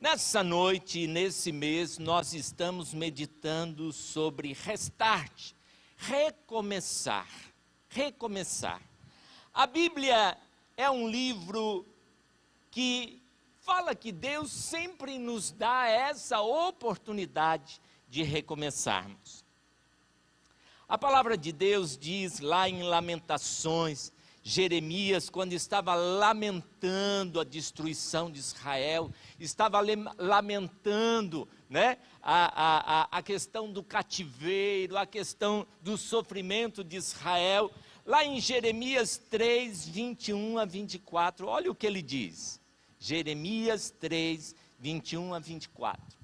Nessa noite, nesse mês, nós estamos meditando sobre restart, recomeçar, recomeçar. A Bíblia é um livro que fala que Deus sempre nos dá essa oportunidade de recomeçarmos. A palavra de Deus diz lá em Lamentações, Jeremias, quando estava lamentando a destruição de Israel, estava lamentando, né, a questão do cativeiro, a questão do sofrimento de Israel. Lá em Jeremias 3, 21 a 24, olha o que ele diz. Jeremias 3, 21 a 24.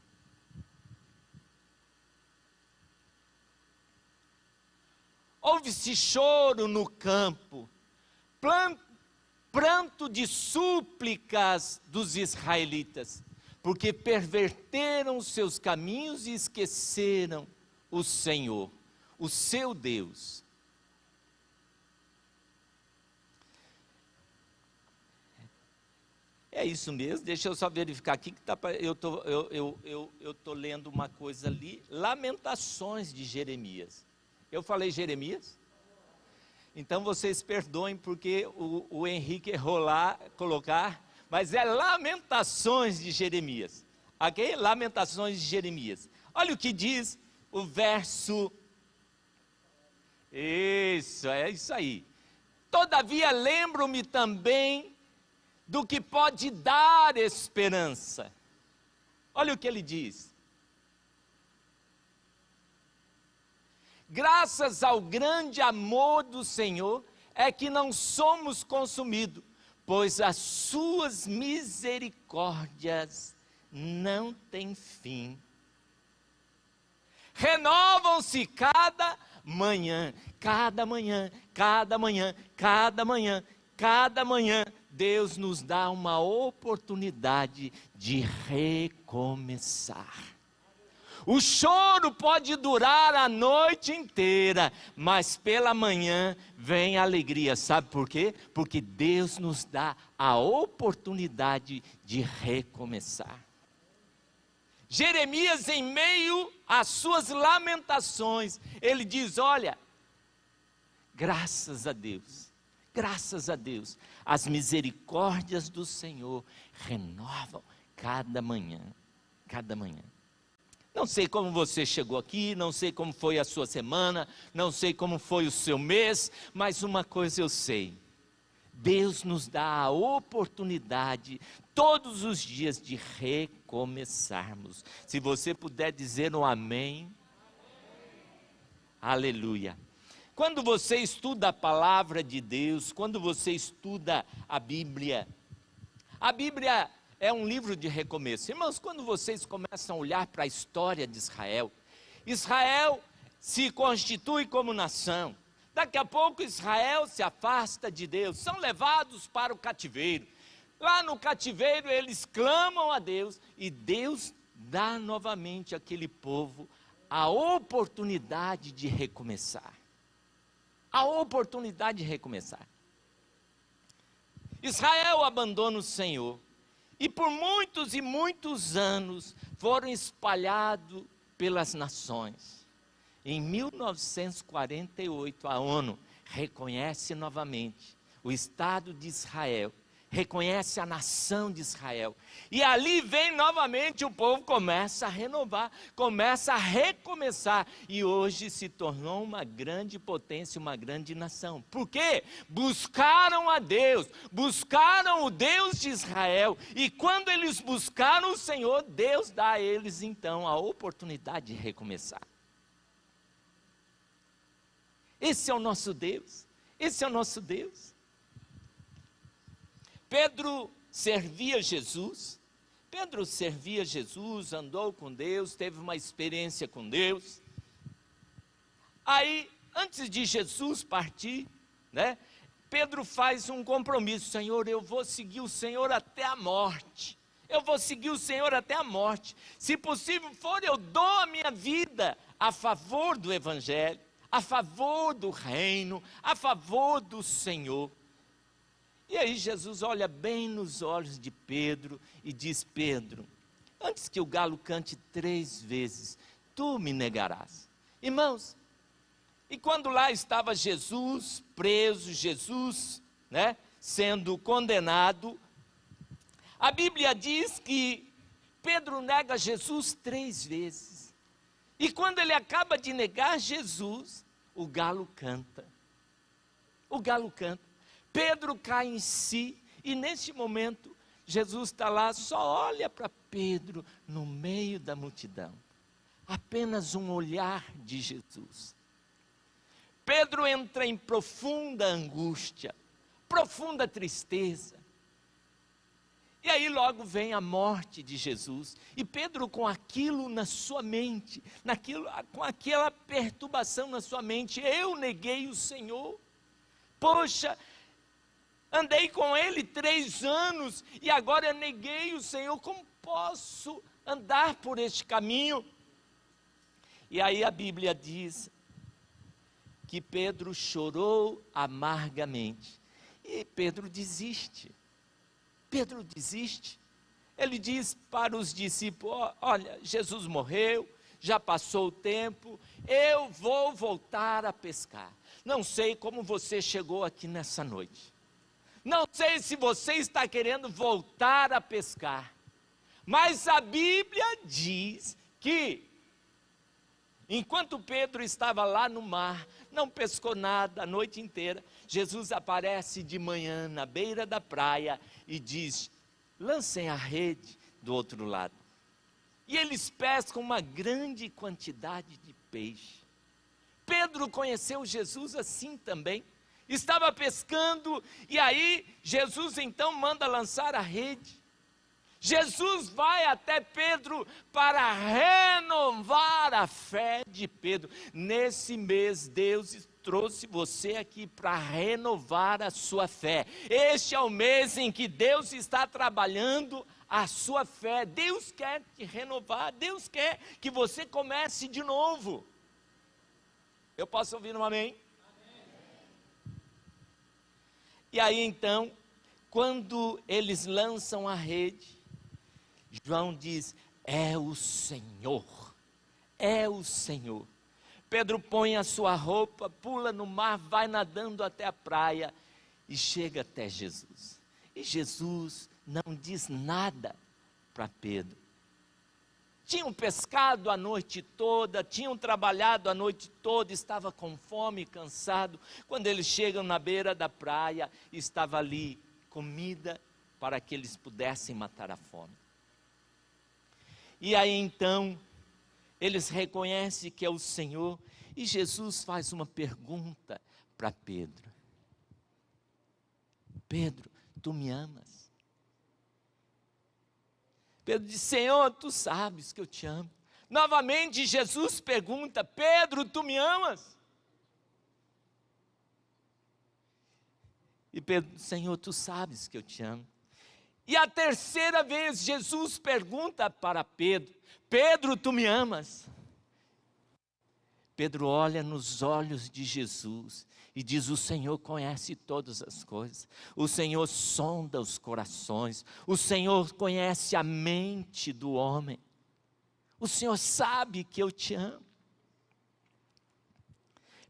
Ouve-se choro no campo, pranto de súplicas dos israelitas, porque perverteram seus caminhos e esqueceram o Senhor, o seu Deus. É isso mesmo, deixa eu só verificar aqui que eu estou lendo uma coisa ali, Lamentações de Jeremias. Eu falei Jeremias? Então vocês perdoem porque o Henrique errou lá colocar, mas é Lamentações de Jeremias, ok? Lamentações de Jeremias. Olha o que diz o verso, isso, é isso aí. Todavia lembro-me também do que pode dar esperança. Olha o que ele diz. Graças ao grande amor do Senhor, é que não somos consumidos, pois as suas misericórdias não têm fim. Renovam-se cada manhã, cada manhã, cada manhã, cada manhã, cada manhã. Deus nos dá uma oportunidade de recomeçar. O choro pode durar a noite inteira, mas pela manhã vem a alegria. Sabe por quê? Porque Deus nos dá a oportunidade de recomeçar. Jeremias, em meio às suas lamentações, ele diz, olha, graças a Deus, as misericórdias do Senhor renovam cada manhã, cada manhã. Não sei como você chegou aqui, não sei como foi a sua semana, não sei como foi o seu mês, mas uma coisa eu sei, Deus nos dá a oportunidade todos os dias de recomeçarmos. Se você puder dizer um amém, aleluia. Quando você estuda a palavra de Deus, quando você estuda a Bíblia é um livro de recomeço. Irmãos, quando vocês começam a olhar para a história de Israel, Israel se constitui como nação. Daqui a pouco Israel se afasta de Deus, são levados para o cativeiro. Lá no cativeiro eles clamam a Deus e Deus dá novamente àquele povo a oportunidade de recomeçar. A oportunidade de recomeçar. Israel abandona o Senhor. E por muitos e muitos anos foram espalhados pelas nações. Em 1948 a ONU reconhece novamente o Estado de Israel, reconhece a nação de Israel. E ali vem novamente o povo, começa a renovar, começa a recomeçar. E hoje se tornou uma grande potência, uma grande nação. Por quê? Buscaram a Deus, buscaram o Deus de Israel. E quando eles buscaram o Senhor, Deus dá a eles então a oportunidade de recomeçar. Esse é o nosso Deus, esse é o nosso Deus. Pedro servia Jesus, andou com Deus, teve uma experiência com Deus. Aí, antes de Jesus partir, né, Pedro faz um compromisso: Senhor, eu vou seguir o Senhor até a morte. Eu vou seguir o Senhor até a morte. Se possível for, eu dou a minha vida a favor do Evangelho, a favor do reino, a favor do Senhor. E aí Jesus olha bem nos olhos de Pedro e diz: Pedro, antes que o galo cante 3 vezes, tu me negarás. Irmãos, e quando lá estava Jesus, preso, Jesus, sendo condenado, a Bíblia diz que Pedro nega Jesus 3 vezes. E quando ele acaba de negar Jesus, o galo canta. O galo canta. Pedro cai em si, e nesse momento, Jesus está lá, só olha para Pedro no meio da multidão. Apenas um olhar de Jesus. Pedro entra em profunda angústia, profunda tristeza. E aí logo vem a morte de Jesus. E Pedro, com aquilo na sua mente, com aquela perturbação na sua mente, eu neguei o Senhor. Poxa, andei com ele 3 anos e agora eu neguei o Senhor. Como posso andar por este caminho? E aí a Bíblia diz que Pedro chorou amargamente. E Pedro desiste. Pedro desiste. Ele diz para os discípulos: olha, Jesus morreu, já passou o tempo, eu vou voltar a pescar. Não sei como você chegou aqui nessa noite. Não sei se você está querendo voltar a pescar. Mas a Bíblia diz que, enquanto Pedro estava lá no mar, não pescou nada a noite inteira, Jesus aparece de manhã na beira da praia e diz: lancem a rede do outro lado. E eles pescam uma grande quantidade de peixe. Pedro conheceu Jesus assim também. Estava pescando e aí Jesus então manda lançar a rede. Jesus vai até Pedro para renovar a fé de Pedro. Nesse mês, Deus trouxe você aqui para renovar a sua fé. Este é o mês em que Deus está trabalhando a sua fé. Deus quer te renovar. Deus quer que você comece de novo. Eu posso ouvir um amém? E aí então, quando eles lançam a rede, João diz: é o Senhor, é o Senhor. Pedro põe a sua roupa, pula no mar, vai nadando até a praia e chega até Jesus. E Jesus não diz nada para Pedro. Tinham pescado a noite toda, tinham trabalhado a noite toda, estava com fome e cansado. Quando eles chegam na beira da praia, estava ali comida para que eles pudessem matar a fome. E aí então, eles reconhecem que é o Senhor, e Jesus faz uma pergunta para Pedro: Pedro, tu me amas? Pedro diz: Senhor, tu sabes que eu te amo. Novamente Jesus pergunta: Pedro, tu me amas? E Pedro: Senhor, tu sabes que eu te amo. E a terceira vez Jesus pergunta para Pedro: Pedro, tu me amas? Pedro olha nos olhos de Jesus e diz: o Senhor conhece todas as coisas, o Senhor sonda os corações, o Senhor conhece a mente do homem, o Senhor sabe que eu te amo.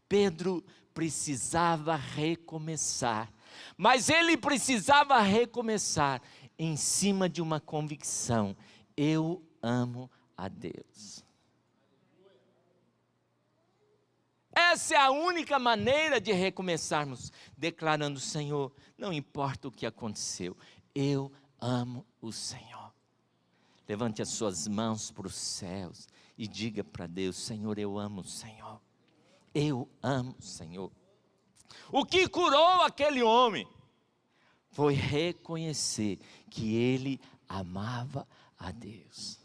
Pedro precisava recomeçar, mas ele precisava recomeçar em cima de uma convicção: eu amo a Deus. Essa é a única maneira de recomeçarmos, declarando: Senhor, não importa o que aconteceu, eu amo o Senhor. Levante as suas mãos para os céus e diga para Deus: Senhor, eu amo o Senhor. Eu amo o Senhor. O que curou aquele homem foi reconhecer que ele amava a Deus.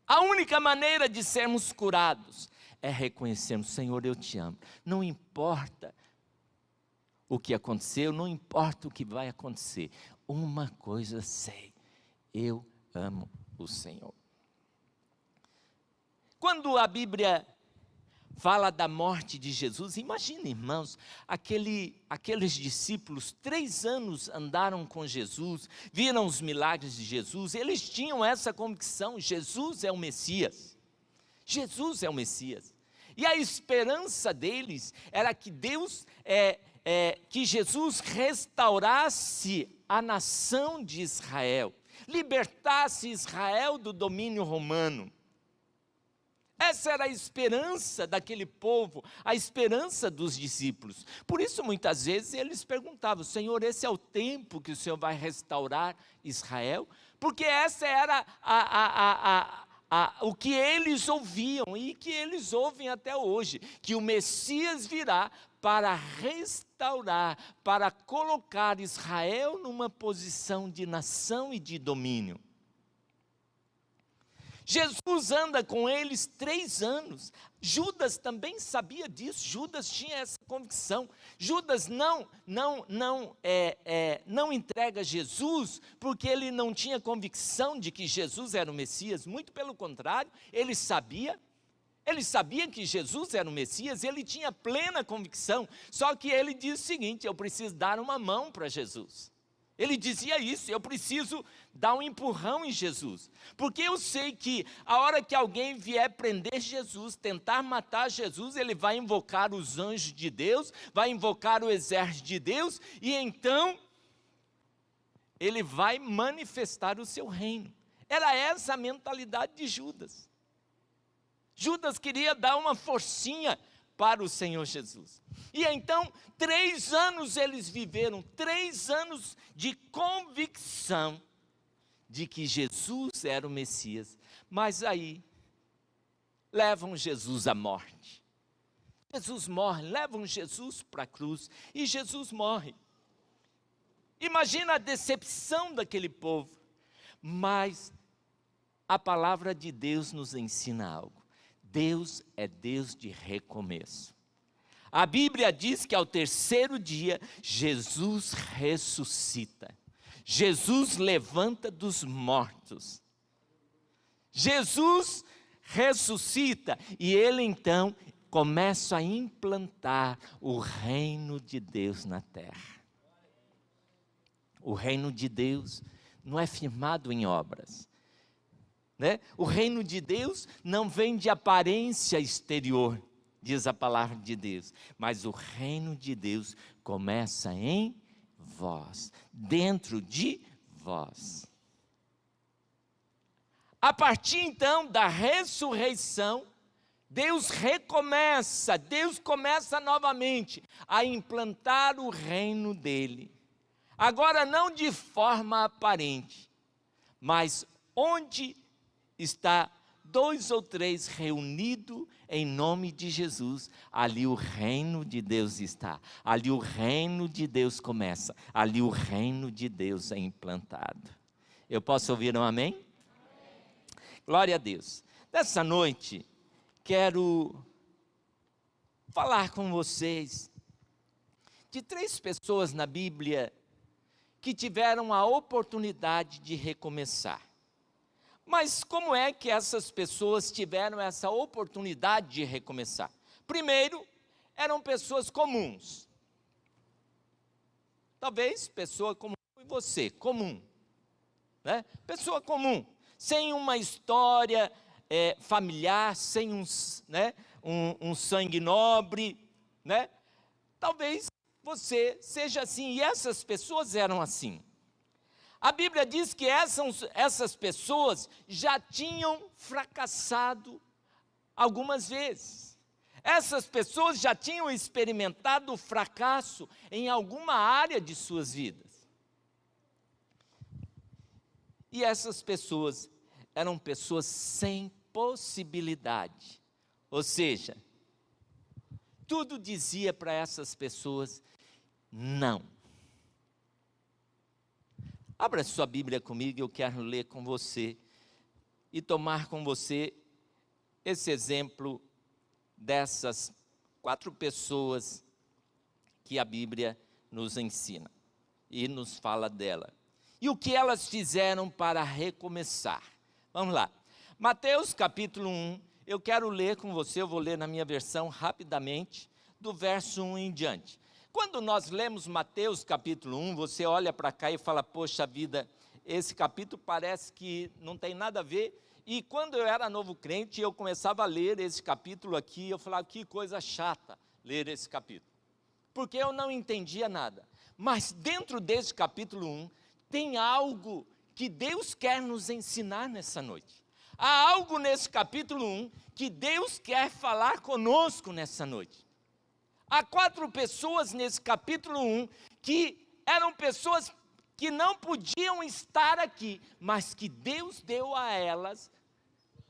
A única maneira de sermos curados é reconhecermos: Senhor, eu te amo. Não importa o que aconteceu, não importa o que vai acontecer. Uma coisa sei: eu amo o Senhor. Quando a Bíblia fala da morte de Jesus. Imagina, irmãos, aqueles discípulos, 3 anos andaram com Jesus, viram os milagres de Jesus, eles tinham essa convicção: Jesus é o Messias, Jesus é o Messias. E a esperança deles era que que Jesus restaurasse a nação de Israel, libertasse Israel do domínio romano. Essa era a esperança daquele povo, a esperança dos discípulos. Por isso, muitas vezes, eles perguntavam: Senhor, esse é o tempo que o Senhor vai restaurar Israel? Porque essa era o que eles ouviam e que eles ouvem até hoje, que o Messias virá para restaurar, para colocar Israel numa posição de nação e de domínio. Jesus anda com eles 3 anos. Judas também sabia disso. Judas tinha essa convicção. Judas não entrega Jesus porque ele não tinha convicção de que Jesus era o Messias. Muito pelo contrário, ele sabia que Jesus era o Messias, ele tinha plena convicção. Só que ele diz o seguinte: eu preciso dar uma mão para Jesus. Ele dizia isso: eu preciso dar um empurrão em Jesus, porque eu sei que a hora que alguém vier prender Jesus, tentar matar Jesus, ele vai invocar os anjos de Deus, vai invocar o exército de Deus, e então ele vai manifestar o seu reino. Era essa a mentalidade de Judas. Judas queria dar uma forcinha para o Senhor Jesus. E então, 3 anos eles viveram, 3 anos de convicção de que Jesus era o Messias. Mas aí, levam Jesus à morte. Jesus morre, levam Jesus para a cruz e Jesus morre. Imagina a decepção daquele povo. Mas a palavra de Deus nos ensina algo. Deus é Deus de recomeço. A Bíblia diz que ao 3º dia, Jesus ressuscita. Jesus levanta dos mortos. Jesus ressuscita e ele então começa a implantar o reino de Deus na terra. O reino de Deus não é firmado em obras. O reino de Deus não vem de aparência exterior, diz a palavra de Deus, mas o reino de Deus começa em vós, dentro de vós. A partir então da ressurreição, Deus começa novamente a implantar o reino dele. Agora não de forma aparente, mas onde está 2 ou 3 reunidos em nome de Jesus, ali o reino de Deus está, ali o reino de Deus começa, ali o reino de Deus é implantado. Eu posso ouvir um amém? Amém. Glória a Deus. Nessa noite, quero falar com vocês de 3 pessoas na Bíblia que tiveram a oportunidade de recomeçar. Mas como é que essas pessoas tiveram essa oportunidade de recomeçar? Primeiro, eram pessoas comuns. Talvez pessoa como você, comum. Pessoa comum, sem uma história familiar, sem um sangue nobre. Talvez você seja assim, e essas pessoas eram assim. A Bíblia diz que essas pessoas já tinham fracassado algumas vezes. Essas pessoas já tinham experimentado o fracasso em alguma área de suas vidas. E essas pessoas eram pessoas sem possibilidade. Ou seja, tudo dizia para essas pessoas não. Abra sua Bíblia comigo, eu quero ler com você e tomar com você esse exemplo dessas 4 pessoas que a Bíblia nos ensina e nos fala dela. E o que elas fizeram para recomeçar? Vamos lá. Mateus capítulo 1, eu quero ler com você, eu vou ler na minha versão rapidamente, do verso 1 em diante. Quando nós lemos Mateus capítulo 1, você olha para cá e fala, poxa vida, esse capítulo parece que não tem nada a ver. E quando eu era novo crente, eu começava a ler esse capítulo aqui, eu falava, que coisa chata ler esse capítulo, porque eu não entendia nada. Mas dentro desse capítulo 1, tem algo que Deus quer nos ensinar nessa noite. Há algo nesse capítulo 1 que Deus quer falar conosco nessa noite. Há 4 pessoas nesse capítulo 1 que eram pessoas que não podiam estar aqui, mas que Deus deu a elas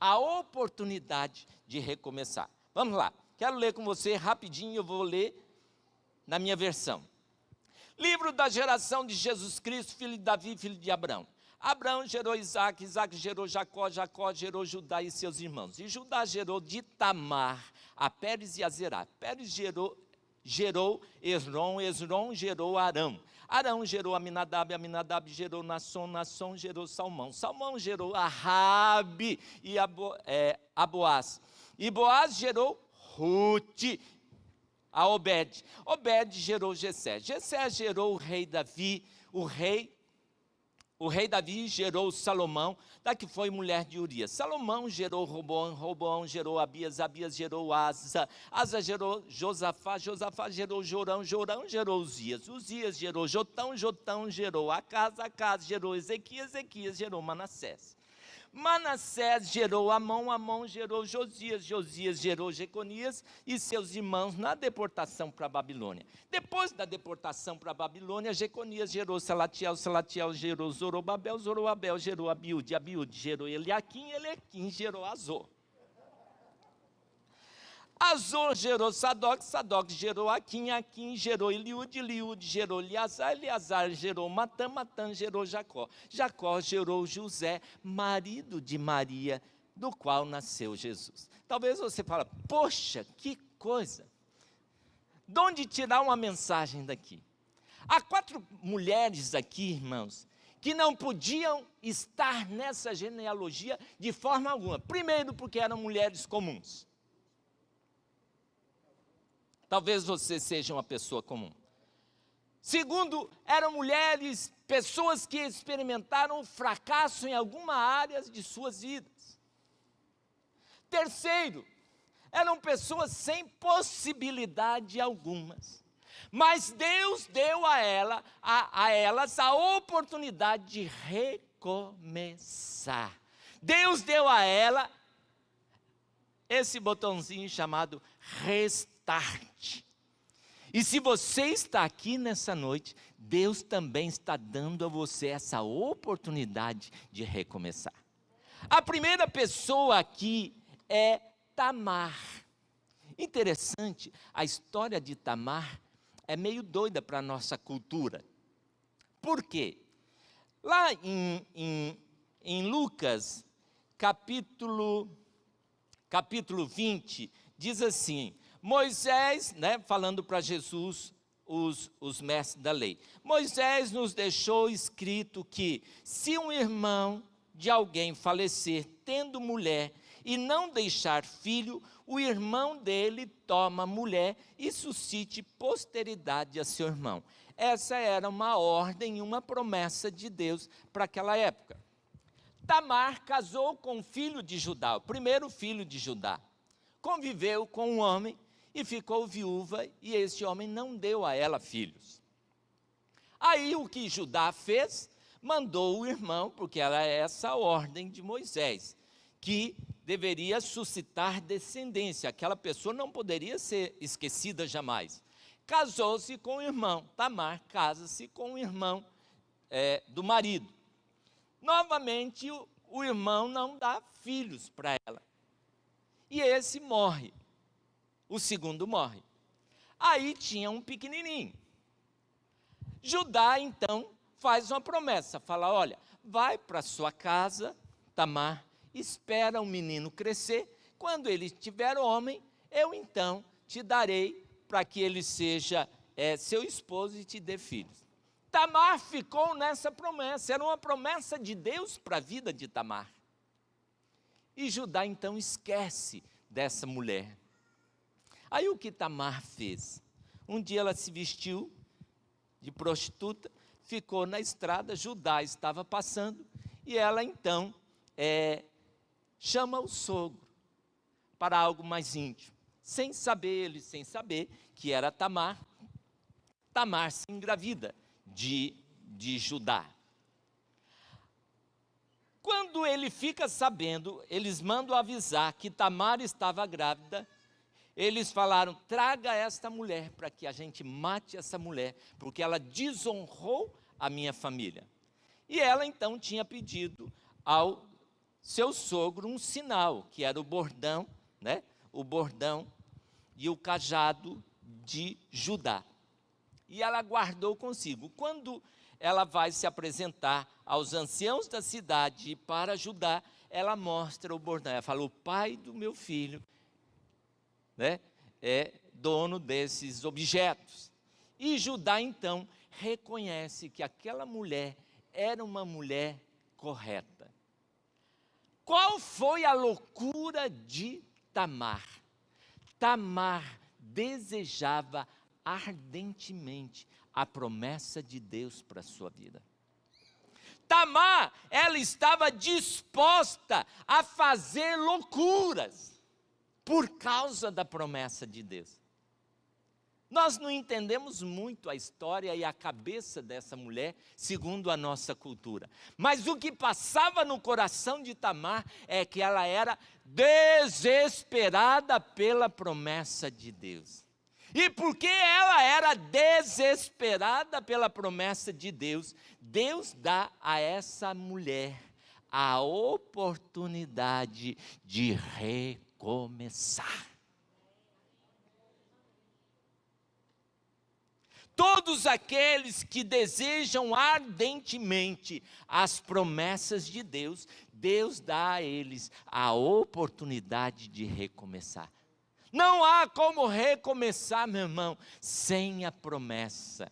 a oportunidade de recomeçar. Vamos lá, quero ler com você rapidinho, eu vou ler na minha versão. Livro da geração de Jesus Cristo, filho de Davi, filho de Abraão. Abraão gerou Isaac, Isaac gerou Jacó, Jacó gerou Judá e seus irmãos. E Judá gerou de Tamar a Pérez e a Zerá. Pérez gerou Esrom, Esrom gerou Arão. Arão gerou Aminadab, Aminadab gerou Nasson, Nasson gerou Salmão. Salmão gerou Rabi e a Boaz. E Boaz gerou Rute, a Obed. Obed gerou Jessé. Jessé gerou o rei Davi. O rei Davi gerou Salomão, da que foi mulher de Urias. Salomão gerou Roboão, Roboão gerou Abias, Abias gerou Asa, Asa gerou Josafá, Josafá gerou Jorão, Jorão gerou Uzias, Uzias gerou Jotão, Jotão gerou Acas, Acas gerou Ezequias, Ezequias gerou Manassés. Manassés gerou Amon, Amon gerou Josias, Josias gerou Jeconias e seus irmãos na deportação para a Babilônia. Depois da deportação para a Babilônia, Jeconias gerou Salatiel, Salatiel gerou Zorobabel, Zorobabel gerou Abiúde, Abiúde gerou Eliaquim, Eliaquim gerou Azor. Azor gerou Sadoc, Sadoc gerou Aquim, Aquim gerou Eliúde, Eliúde gerou Eleazar, Eleazar gerou Matã, Matã gerou Jacó. Jacó gerou José, marido de Maria, do qual nasceu Jesus. Talvez você fale, poxa, que coisa! De onde tirar uma mensagem daqui? Há 4 mulheres aqui, irmãos, que não podiam estar nessa genealogia de forma alguma. Primeiro, porque eram mulheres comuns. Talvez você seja uma pessoa comum. Segundo, eram mulheres, pessoas que experimentaram fracasso em alguma área de suas vidas. Terceiro, eram pessoas sem possibilidade algumas. Mas Deus deu a elas a oportunidade de recomeçar. Deus deu a ela esse botãozinho chamado restart. E se você está aqui nessa noite, Deus também está dando a você essa oportunidade de recomeçar. A primeira pessoa aqui é Tamar. Interessante, a história de Tamar é meio doida para a nossa cultura. Por quê? Lá em Lucas, capítulo 20, diz assim, Moisés, falando para Jesus, os mestres da lei, Moisés nos deixou escrito que, se um irmão de alguém falecer tendo mulher e não deixar filho, o irmão dele toma mulher e suscite posteridade a seu irmão. Essa era uma ordem e uma promessa de Deus para aquela época. Tamar casou com o filho de Judá, o primeiro filho de Judá. Conviveu com um homem e ficou viúva, e esse homem não deu a ela filhos. Aí o que Judá fez? Mandou o irmão, porque era essa a ordem de Moisés, que deveria suscitar descendência, aquela pessoa não poderia ser esquecida jamais. Casou-se com o irmão, Tamar casa-se com o irmão do marido. Novamente o irmão não dá filhos para ela, e esse morre. O segundo morre. Aí tinha um pequenininho. Judá, então, faz uma promessa. Fala, olha, vai para sua casa, Tamar, espera o menino crescer. Quando ele tiver homem, eu então te darei para que ele seja seu esposo e te dê filhos. Tamar ficou nessa promessa. Era uma promessa de Deus para a vida de Tamar. E Judá então esquece dessa mulher. Aí o que Tamar fez? Um dia ela se vestiu de prostituta, ficou na estrada, Judá estava passando, e ela então chama o sogro para algo mais íntimo, sem saber que era Tamar. Tamar se engravida de Judá. Quando ele fica sabendo, eles mandam avisar que Tamar estava grávida. Eles falaram: traga esta mulher para que a gente mate essa mulher, porque ela desonrou a minha família. E ela então tinha pedido ao seu sogro um sinal, que era o bordão, né? O bordão e o cajado de Judá. E ela guardou consigo. Quando ela vai se apresentar aos anciãos da cidade para Judá, ela mostra o bordão. Ela fala: o pai do meu filho, né, é dono desses objetos. E Judá então reconhece que aquela mulher era uma mulher correta. Qual foi a loucura de Tamar? Tamar desejava ardentemente a promessa de Deus para a sua vida. Tamar, ela estava disposta a fazer loucuras por causa da promessa de Deus. Nós não entendemos muito a história e a cabeça dessa mulher, segundo a nossa cultura. Mas o que passava no coração de Tamar é que ela era desesperada pela promessa de Deus. E porque ela era desesperada pela promessa de Deus, Deus dá a essa mulher a oportunidade de recomeçar. Todos aqueles que desejam ardentemente as promessas de Deus, Deus dá a eles a oportunidade de recomeçar. Não há como recomeçar, meu irmão, sem a promessa.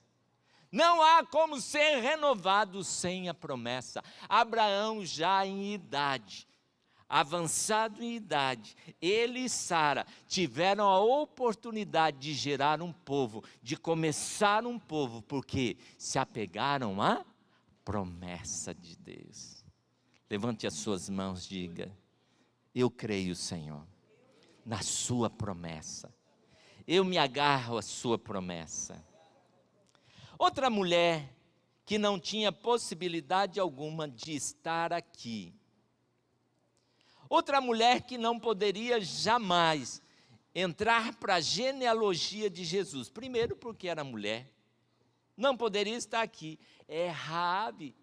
Não há como ser renovado sem a promessa. Abraão, já em idade, avançado em idade, ele e Sara tiveram a oportunidade de gerar um povo, de começar um povo, porque se apegaram à promessa de Deus. Levante as suas mãos e diga: eu creio, Senhor, na sua promessa. Eu me agarro à sua promessa. Outra mulher que não tinha possibilidade alguma de estar aqui. Outra mulher que não poderia jamais entrar para a genealogia de Jesus. Primeiro porque era mulher. Não poderia estar aqui. É Raabe.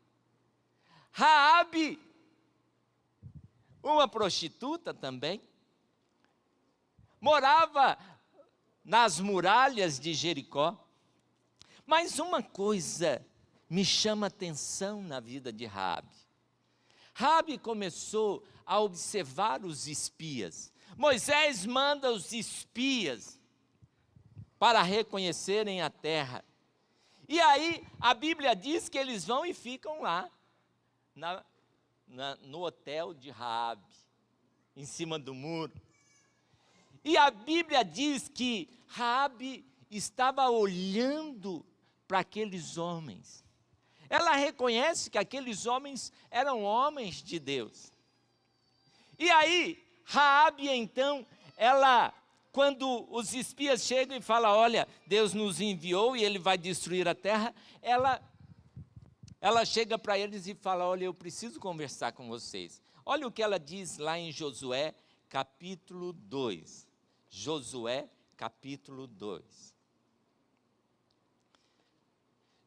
Raabe, uma prostituta também. Morava nas muralhas de Jericó. Mas uma coisa me chama atenção na vida de Raabe. Raabe começou a observar os espias. Moisés manda os espias para reconhecerem a terra. E aí a Bíblia diz que eles vão e ficam lá, no hotel de Raabe, em cima do muro. E a Bíblia diz que Raabe estava olhando para aqueles homens. Ela reconhece que aqueles homens eram homens de Deus. E aí, Raabe então, quando os espias chegam e falam: olha, Deus nos enviou e Ele vai destruir a terra, ela chega para eles e fala: olha, eu preciso conversar com vocês. Olha o que ela diz lá em Josué, capítulo 2. Josué, capítulo 2.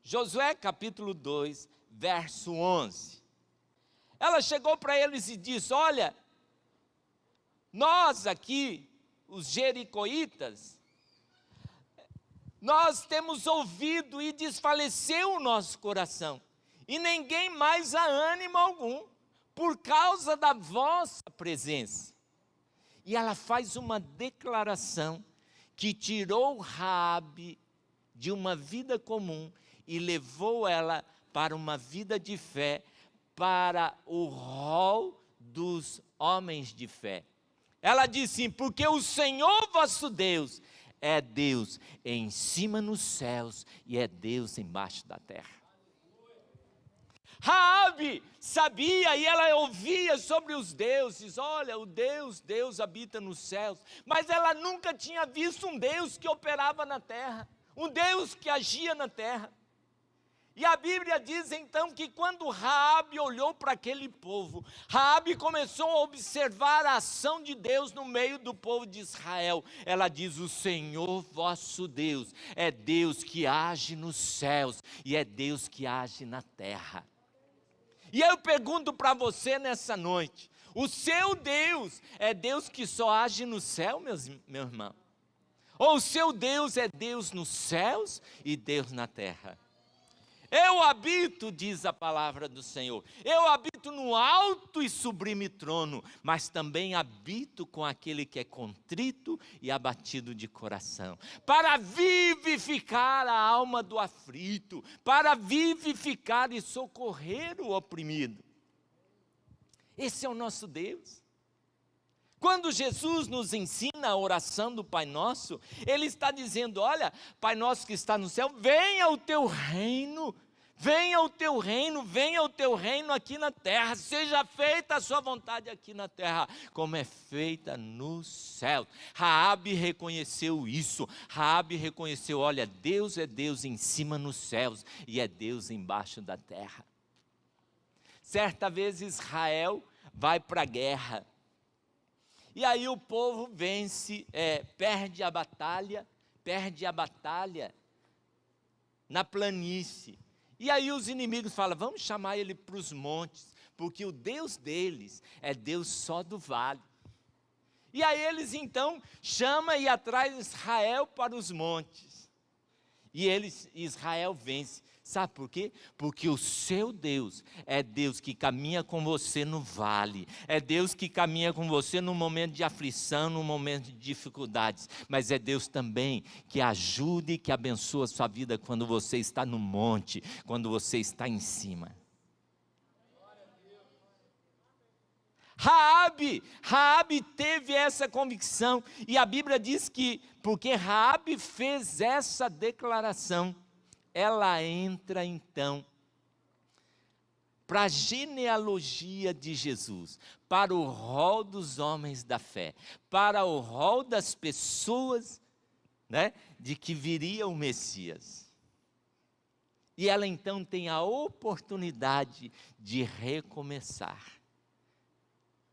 Josué, capítulo 2, verso 11. Ela chegou para eles e disse: olha, nós aqui, os jericoítas, nós temos ouvido e desfaleceu o nosso coração, e ninguém mais há ânimo algum, por causa da vossa presença. E ela faz uma declaração que tirou Raabe de uma vida comum e levou ela para uma vida de fé, para o rol os homens de fé. Ela diz assim: porque o Senhor vosso Deus é Deus em cima nos céus e é Deus embaixo da terra. Raabe sabia e ela ouvia sobre os deuses. Olha, Deus habita nos céus. Mas ela nunca tinha visto um Deus que operava na terra, um Deus que agia na terra. E a Bíblia diz então que quando Raabe olhou para aquele povo, Raabe começou a observar a ação de Deus no meio do povo de Israel. Ela diz: o Senhor vosso Deus é Deus que age nos céus e é Deus que age na terra. E eu pergunto para você nessa noite: o seu Deus é Deus que só age no céu, meu irmão? Ou o seu Deus é Deus nos céus e Deus na terra? Eu habito, diz a palavra do Senhor, eu habito no alto e sublime trono, mas também habito com aquele que é contrito e abatido de coração, para vivificar a alma do aflito, para vivificar e socorrer o oprimido. Esse é o nosso Deus. Quando Jesus nos ensina a oração do Pai Nosso, Ele está dizendo: olha, Pai Nosso que está no céu, venha o teu reino, venha o teu reino, venha o teu reino aqui na terra, seja feita a sua vontade aqui na terra, como é feita no céu. Raabe reconheceu isso, Raabe reconheceu: olha, Deus é Deus em cima nos céus e é Deus embaixo da terra. Certa vez Israel vai para a guerra, e aí o povo vence, perde a batalha na planície. E aí os inimigos falam: vamos chamar ele para os montes, porque o Deus deles é Deus só do vale. E aí eles então chamam e atraem Israel para os montes. E Israel vence. Sabe por quê? Porque o seu Deus é Deus que caminha com você no vale, é Deus que caminha com você no momento de aflição, no momento de dificuldades, mas é Deus também que ajuda e que abençoa a sua vida quando você está no monte, quando você está em cima. Raabe teve essa convicção, e a Bíblia diz que, porque Raabe fez essa declaração, ela entra então para a genealogia de Jesus, para o rol dos homens da fé, para o rol das pessoas, de que viria o Messias. E ela então tem a oportunidade de recomeçar.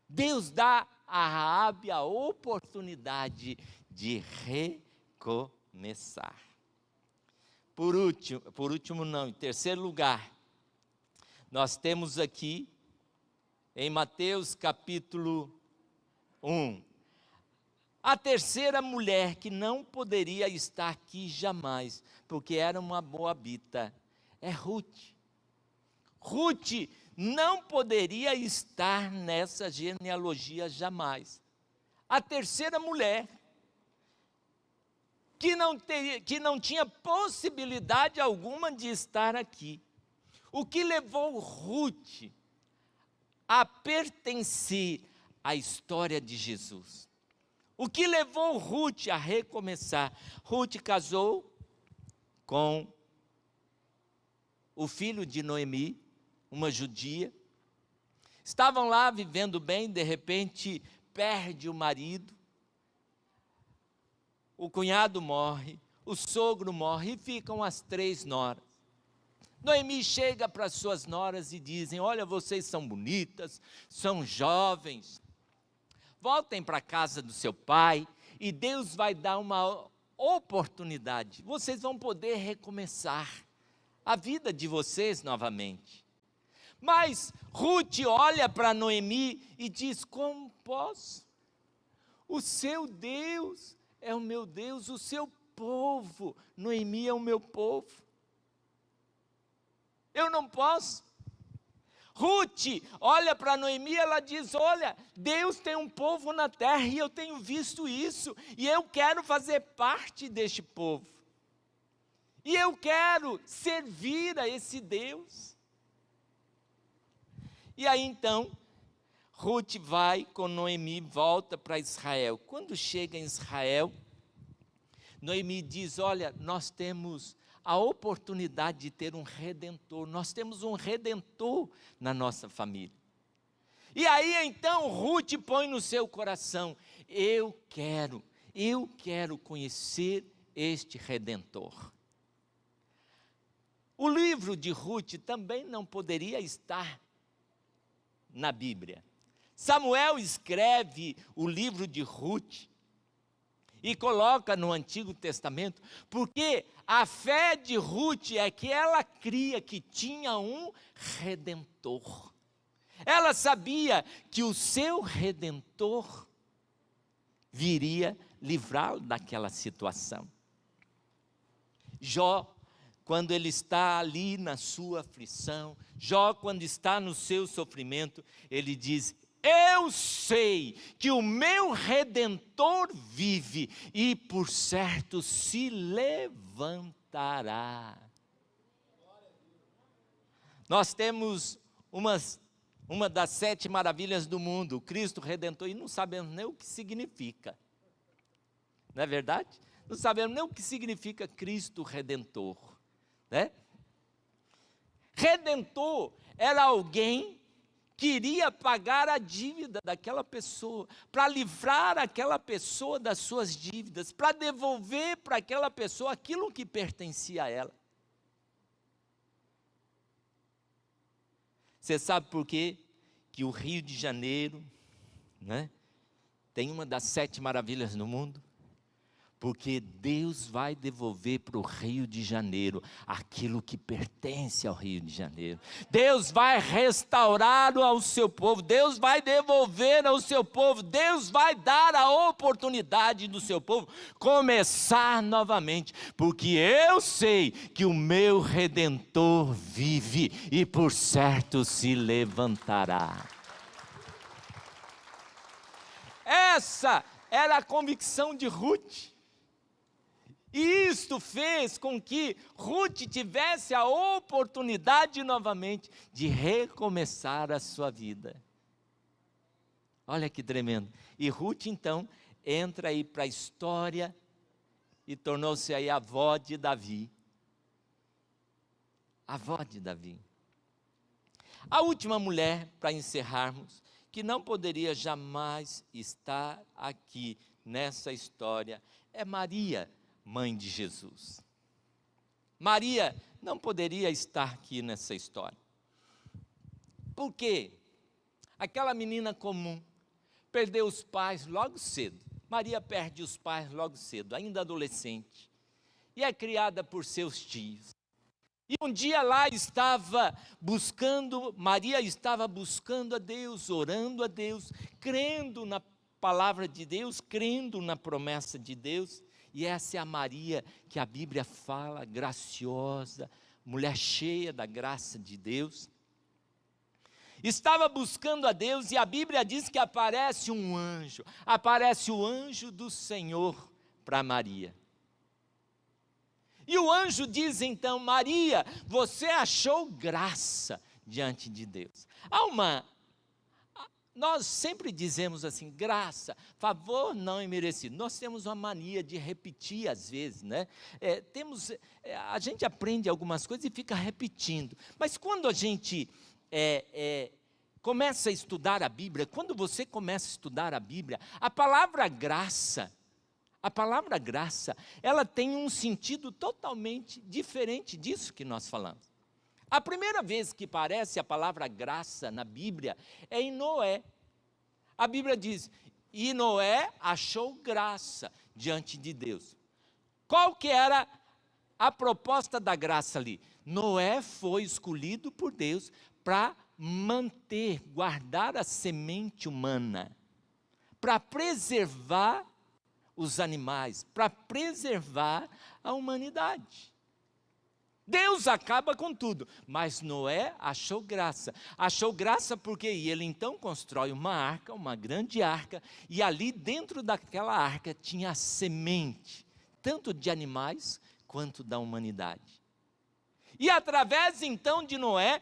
Deus dá a Raabe a oportunidade de recomeçar. Em terceiro lugar, nós temos aqui, em Mateus capítulo 1, a terceira mulher que não poderia estar aqui jamais, porque era uma moabita, é Ruth. Ruth não poderia estar nessa genealogia jamais. A terceira mulher, que não tinha possibilidade alguma de estar aqui. O que levou Ruth a pertencer à história de Jesus? O que levou Ruth a recomeçar? Ruth casou com o filho de Noemi, uma judia. Estavam lá vivendo bem, de repente perde o marido. O cunhado morre, o sogro morre e ficam as 3 noras. Noemi chega para as suas noras e dizem: olha, vocês são bonitas, são jovens, voltem para a casa do seu pai e Deus vai dar uma oportunidade. Vocês vão poder recomeçar a vida de vocês novamente. Mas Ruth olha para Noemi e diz: como posso? O seu Deus é o meu Deus, o seu povo, Noemi, é o meu povo. Eu não posso. Ruth olha para Noemi e ela diz: olha, Deus tem um povo na terra e eu tenho visto isso, e eu quero fazer parte deste povo. E eu quero servir a esse Deus. E aí então, Ruth vai com Noemi, volta para Israel. Quando chega em Israel, Noemi diz: olha, nós temos a oportunidade de ter um redentor, nós temos um redentor na nossa família. E aí então Ruth põe no seu coração: eu quero conhecer este redentor. O livro de Ruth também não poderia estar na Bíblia. Samuel escreve o livro de Ruth e coloca no Antigo Testamento, porque a fé de Ruth é que ela cria que tinha um redentor. Ela sabia que o seu redentor viria livrá-lo daquela situação. Jó, quando ele está ali na sua aflição, Jó, quando está no seu sofrimento, ele diz: eu sei que o meu Redentor vive e por certo se levantará. Nós temos uma das 7 maravilhas do mundo, o Cristo Redentor, e não sabemos nem o que significa. Não é verdade? Não sabemos nem o que significa Cristo Redentor, né? Redentor era alguém que iria pagar a dívida daquela pessoa, para livrar aquela pessoa das suas dívidas, para devolver para aquela pessoa aquilo que pertencia a ela. Você sabe por quê que o Rio de Janeiro, né, tem uma das 7 maravilhas do mundo? Porque Deus vai devolver para o Rio de Janeiro aquilo que pertence ao Rio de Janeiro. Deus vai restaurar ao seu povo, Deus vai devolver ao seu povo, Deus vai dar a oportunidade do seu povo começar novamente, porque eu sei que o meu Redentor vive e por certo se levantará. Essa era a convicção de Ruth. E isto fez com que Ruth tivesse a oportunidade novamente de recomeçar a sua vida. Olha que tremendo. E Ruth então entra aí para a história e tornou-se aí a avó de Davi. A avó de Davi. A última mulher, para encerrarmos, que não poderia jamais estar aqui nessa história, é Maria, mãe de Jesus. Maria não poderia estar aqui nessa história. Por quê? Aquela menina comum perdeu os pais logo cedo. Maria perde os pais logo cedo, ainda adolescente, e é criada por seus tios. E um dia lá Maria estava buscando a Deus, orando a Deus, crendo na palavra de Deus, crendo na promessa de Deus. E essa é a Maria que a Bíblia fala, graciosa, mulher cheia da graça de Deus. Estava buscando a Deus e a Bíblia diz que aparece um anjo, aparece o anjo do Senhor para Maria. E o anjo diz então: Maria, você achou graça diante de Deus. Nós sempre dizemos assim, graça, favor não imerecido. Nós temos uma mania de repetir às vezes, né? A gente aprende algumas coisas e fica repetindo. Mas quando a gente começa a estudar a Bíblia, quando você começa a estudar a Bíblia, a palavra graça, ela tem um sentido totalmente diferente disso que nós falamos. A primeira vez que aparece a palavra graça na Bíblia é em Noé. A Bíblia diz: e Noé achou graça diante de Deus. Qual que era a proposta da graça ali? Noé foi escolhido por Deus para guardar a semente humana, para preservar os animais, para preservar a humanidade. Deus acaba com tudo, mas Noé achou graça porque ele então constrói uma arca, uma grande arca, e ali dentro daquela arca tinha a semente, tanto de animais quanto da humanidade. E através então de Noé,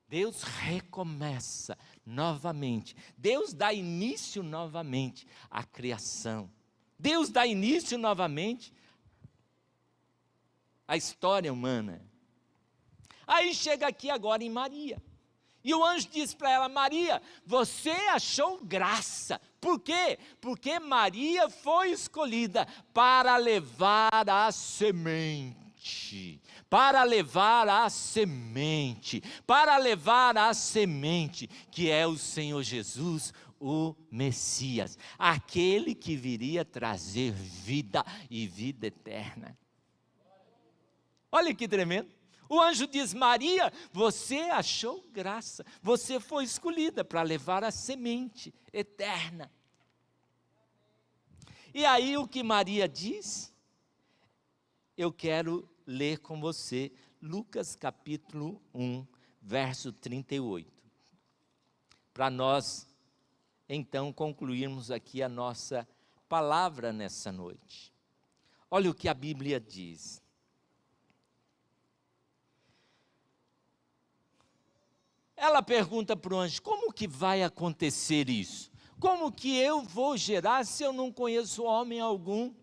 Deus recomeça novamente. Deus dá início novamente à criação. Deus dá início novamente à história humana. Aí chega aqui agora em Maria. E o anjo diz para ela: Maria, você achou graça. Por quê? Porque Maria foi escolhida para levar a semente. Para levar a semente. Para levar a semente, que é o Senhor Jesus, o Messias. Aquele que viria trazer vida e vida eterna. Olha que tremendo. O anjo diz: Maria, você achou graça, você foi escolhida para levar a semente eterna. E aí o que Maria diz? Eu quero ler com você Lucas capítulo 1, verso 38. Para nós, então, concluirmos aqui a nossa palavra nessa noite. Olha o que a Bíblia diz. Ela pergunta para o anjo: como que vai acontecer isso? Como que eu vou gerar se eu não conheço homem algum?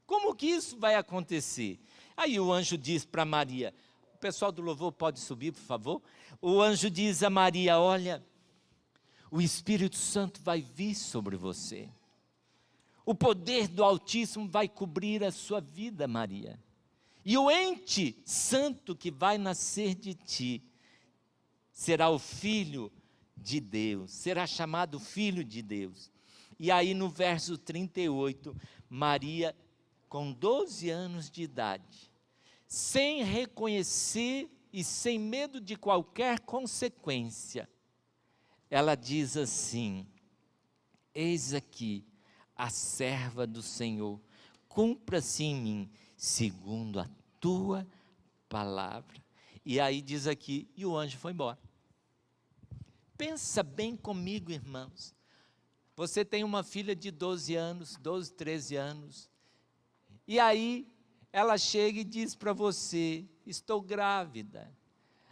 Como que isso vai acontecer? Aí o anjo diz para Maria, o pessoal do louvor pode subir, por favor? O anjo diz a Maria: olha, o Espírito Santo vai vir sobre você. O poder do Altíssimo vai cobrir a sua vida, Maria. E o ente santo que vai nascer de ti será o Filho de Deus, será chamado Filho de Deus. E aí no verso 38, Maria, com 12 anos de idade, sem reconhecer e sem medo de qualquer consequência, ela diz assim: eis aqui a serva do Senhor, cumpra-se em mim segundo a tua palavra. E aí diz aqui, e o anjo foi embora. Pensa bem comigo, irmãos. Você tem uma filha de 12 anos, 12, 13 anos. E aí ela chega e diz para você: estou grávida.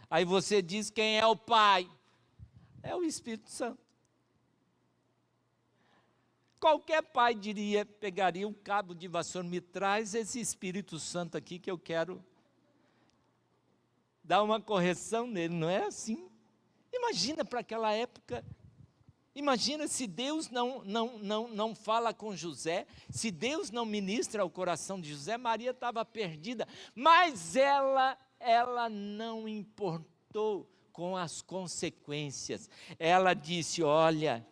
Aí você diz: quem é o pai? É o Espírito Santo. Qualquer pai diria, pegaria um cabo de vassoura, me traz esse Espírito Santo aqui que eu quero dar uma correção nele, não é assim? Imagina para aquela época, imagina se Deus não fala com José, se Deus não ministra ao coração de José. Maria estava perdida, mas ela não importou com as consequências. Ela disse: olha,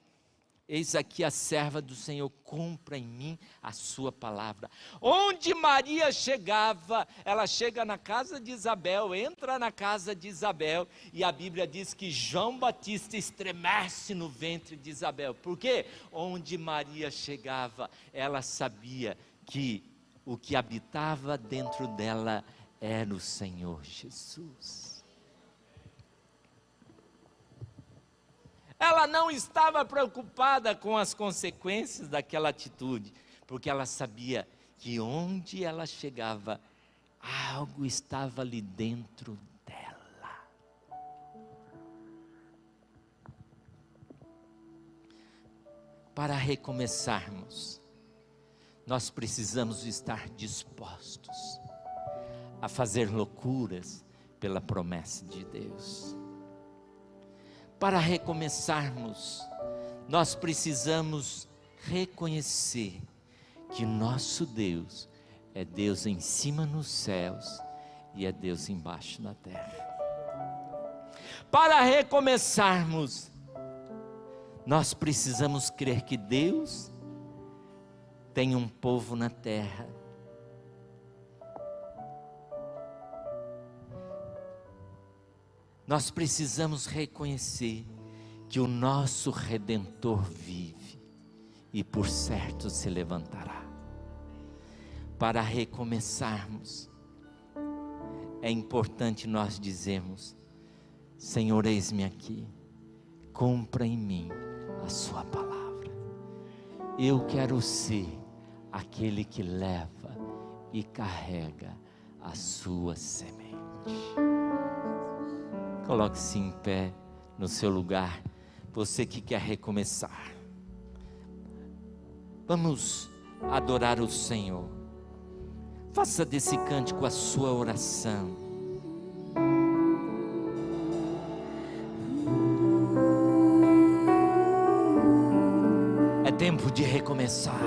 eis aqui a serva do Senhor, cumpra em mim a sua palavra. Onde Maria chegava, ela chega na casa de Isabel, entra na casa de Isabel, e a Bíblia diz que João Batista estremece no ventre de Isabel. Por quê? Onde Maria chegava, ela sabia que o que habitava dentro dela era o Senhor Jesus. Ela não estava preocupada com as consequências daquela atitude, porque ela sabia que onde ela chegava, algo estava ali dentro dela. Para recomeçarmos, nós precisamos estar dispostos a fazer loucuras pela promessa de Deus. Para recomeçarmos, nós precisamos reconhecer que nosso Deus é Deus em cima nos céus e é Deus embaixo na terra. Para recomeçarmos, nós precisamos crer que Deus tem um povo na terra. Nós precisamos reconhecer que o nosso Redentor vive e por certo se levantará. Para recomeçarmos, é importante nós dizermos: Senhor, eis-me aqui, cumpra em mim a sua palavra. Eu quero ser aquele que leva e carrega a sua semente. Coloque-se em pé no seu lugar. Você que quer recomeçar, vamos adorar o Senhor. Faça desse cântico a sua oração. É tempo de recomeçar.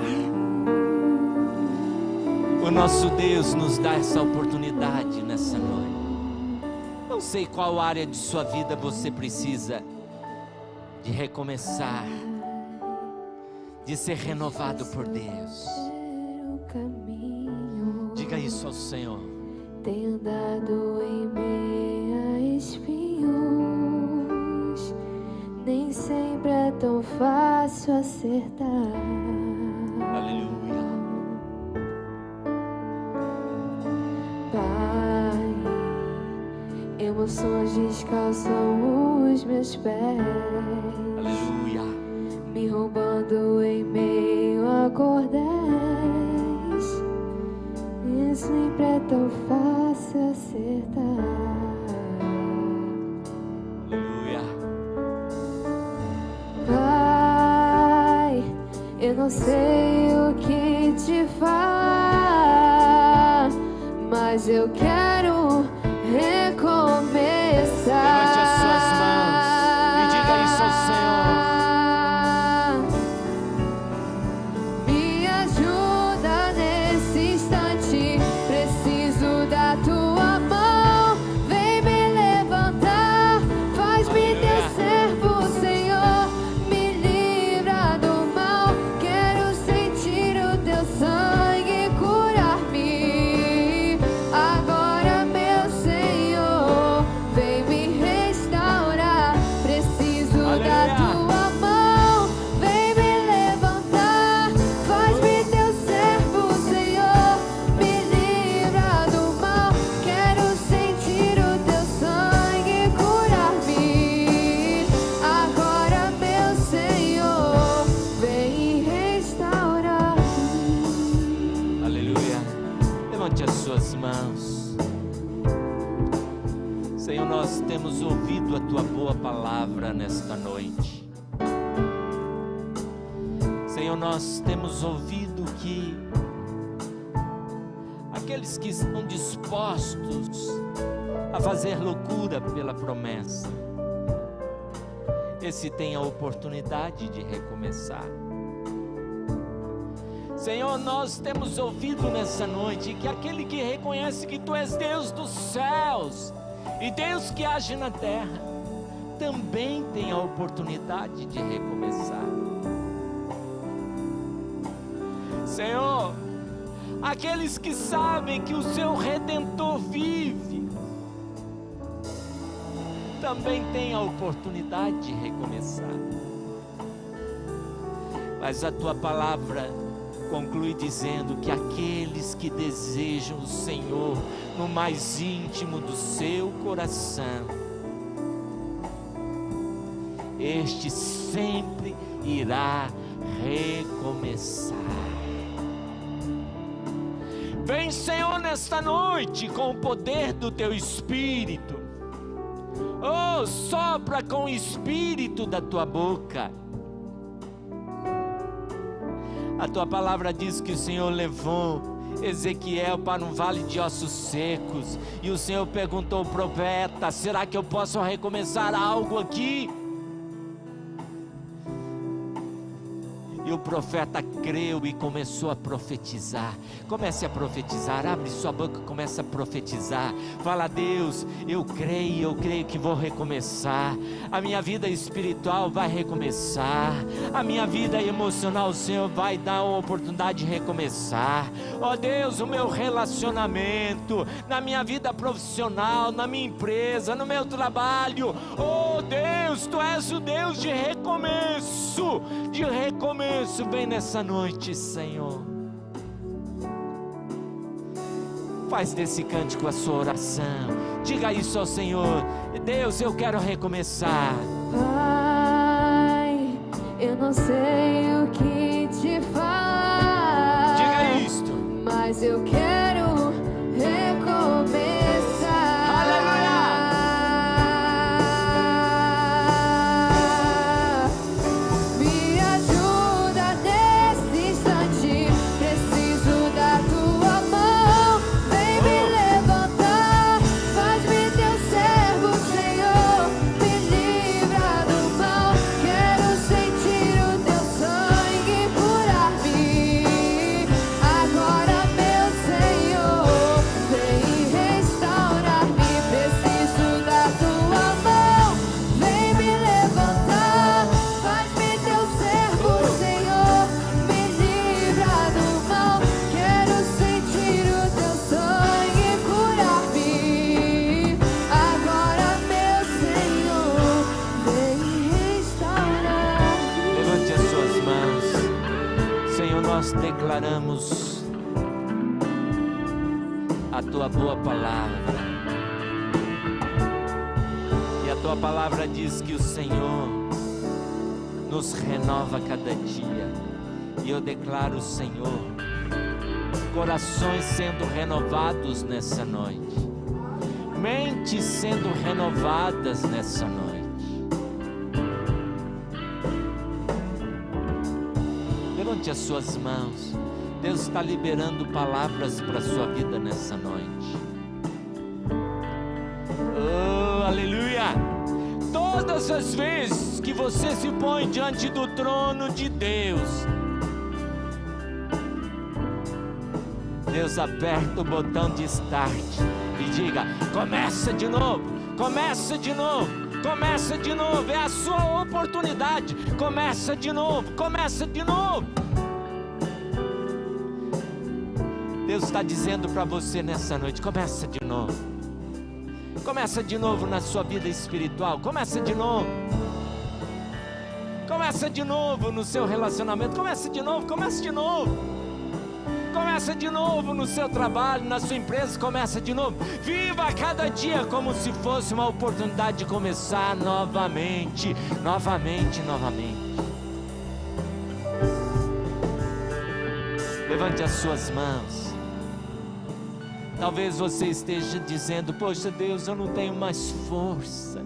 O nosso Deus nos dá essa oportunidade nessa noite. Não sei qual área de sua vida você precisa de recomeçar, de ser renovado por Deus. Diga isso ao Senhor. Tenho andado em meio a espinhos, nem sempre é tão fácil acertar. Aleluia. Pai, emoções descalçam os meus pés. Aleluia. Me roubando em meio a cordéis. Nem sempre é tão fácil acertar. Aleluia. Pai, eu não sei o que te falar, mas eu quero recomeçar. Levante as suas mãos e diga isso ao Senhor. Me ajuda nesse instante, preciso da tua mão. Vem me levantar, faz-me teu servo, Senhor. Me livra do mal, quero sentir o teu sangue curar-me. Agora, meu Senhor, vem me restaurar. Preciso da tua mão, vem me levantar. Faz-me teu servo, Senhor. Me livra do mal, quero sentir o teu sangue curar-me. Agora, meu Senhor, vem restaurar-me. Aleluia. Levante as suas mãos. Senhor, nós temos ouvido a tua boa palavra nesta noite. Senhor, nós temos ouvido que aqueles que estão dispostos a fazer loucura pela promessa, esse tem a oportunidade de recomeçar. Senhor, nós temos ouvido nessa noite que aquele que reconhece que Tu és Deus dos céus e Deus que age na terra, também tem a oportunidade de recomeçar. Senhor, aqueles que sabem que o seu Redentor vive, também tem a oportunidade de recomeçar. Mas a Tua palavra conclui dizendo que aqueles que desejam o Senhor no mais íntimo do seu coração, este sempre irá recomeçar. Vem, Senhor, nesta noite com o poder do Teu Espírito. Oh, sopra com o Espírito da Tua boca. A Tua palavra diz que o Senhor levou Ezequiel para um vale de ossos secos, e o Senhor perguntou ao profeta: será que eu posso recomeçar algo aqui? E o profeta creu e começou a profetizar. Comece a profetizar, abre sua boca e comece a profetizar. Fala: Deus, eu creio que vou recomeçar. A minha vida espiritual vai recomeçar. A minha vida emocional, o Senhor vai dar uma oportunidade de recomeçar. Ó Deus, o meu relacionamento, na minha vida profissional, na minha empresa, no meu trabalho. Ó Deus, Tu és o Deus de recomeço, de recomeço. Vem nessa noite, Senhor. Faz desse cântico a sua oração. Diga isso ao Senhor: Deus, eu quero recomeçar. Pai, eu não sei o que te falar. Diga isto. Mas eu quero recomeçar. nós declaramos a tua boa palavra. E a tua palavra diz que o Senhor nos renova cada dia. E eu declaro, Senhor, corações sendo renovados nessa noite, mentes sendo renovadas nessa noite. Levante as suas mãos. Deus está liberando palavras para a sua vida nessa noite. Oh, aleluia! Todas as vezes que você se põe diante do trono de Deus, Deus aperta o botão de start e diga: começa de novo, começa de novo, começa de novo. É a sua oportunidade. Começa de novo, começa de novo. Deus está dizendo para você nessa noite: começa de novo. Começa de novo na sua vida espiritual. Começa de novo. Começa de novo no seu relacionamento. Começa de novo, começa de novo. Começa de novo no seu trabalho, na sua empresa. Começa de novo. Viva cada dia como se fosse uma oportunidade de começar novamente, novamente, novamente. Levante as suas mãos. Talvez você esteja dizendo: poxa, Deus, eu não tenho mais força.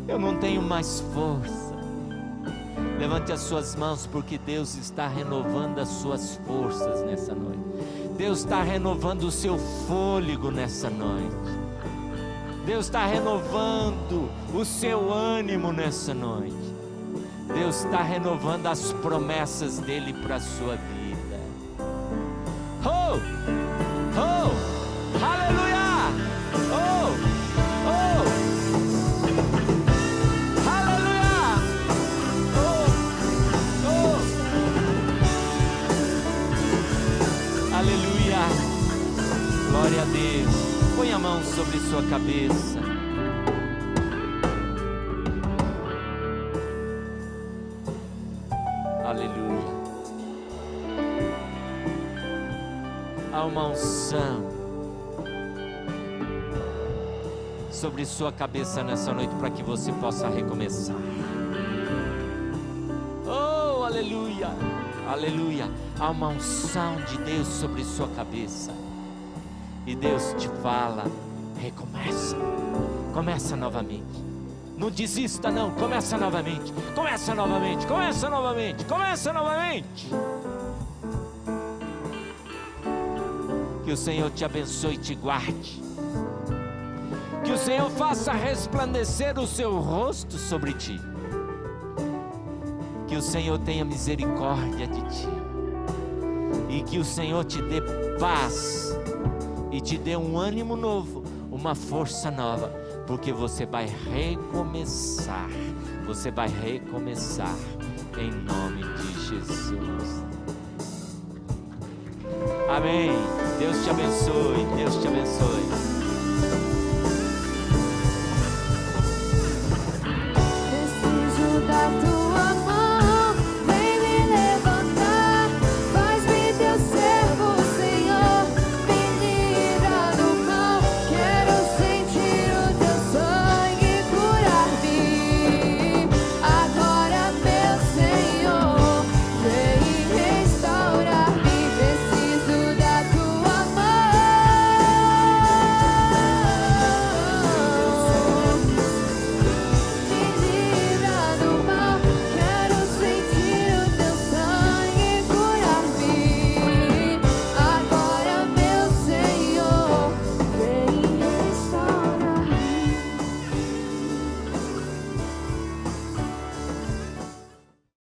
Eu não tenho mais força. Levante as suas mãos, porque Deus está renovando as suas forças nessa noite. Deus está renovando o seu fôlego nessa noite. Deus está renovando o seu ânimo nessa noite. Deus está renovando as promessas dele para a sua vida. Oh! Oh! Aleluia! Oh! Oh! Aleluia, glória a Deus. Põe a mão sobre sua cabeça. Aleluia. Há uma unção sobre sua cabeça nessa noite para que você possa recomeçar. Oh, aleluia. Aleluia, há uma unção de Deus sobre sua cabeça. E Deus te fala: recomeça, começa novamente. Não desista não, começa novamente. Começa novamente, começa novamente, começa novamente. Que o Senhor te abençoe e te guarde. Que o Senhor faça resplandecer o seu rosto sobre ti. Que o Senhor tenha misericórdia de ti. E que o Senhor te dê paz. E te dê um ânimo novo, uma força nova. Porque você vai recomeçar. Você vai recomeçar. Em nome de Jesus. Amém. Deus te abençoe. Deus te abençoe.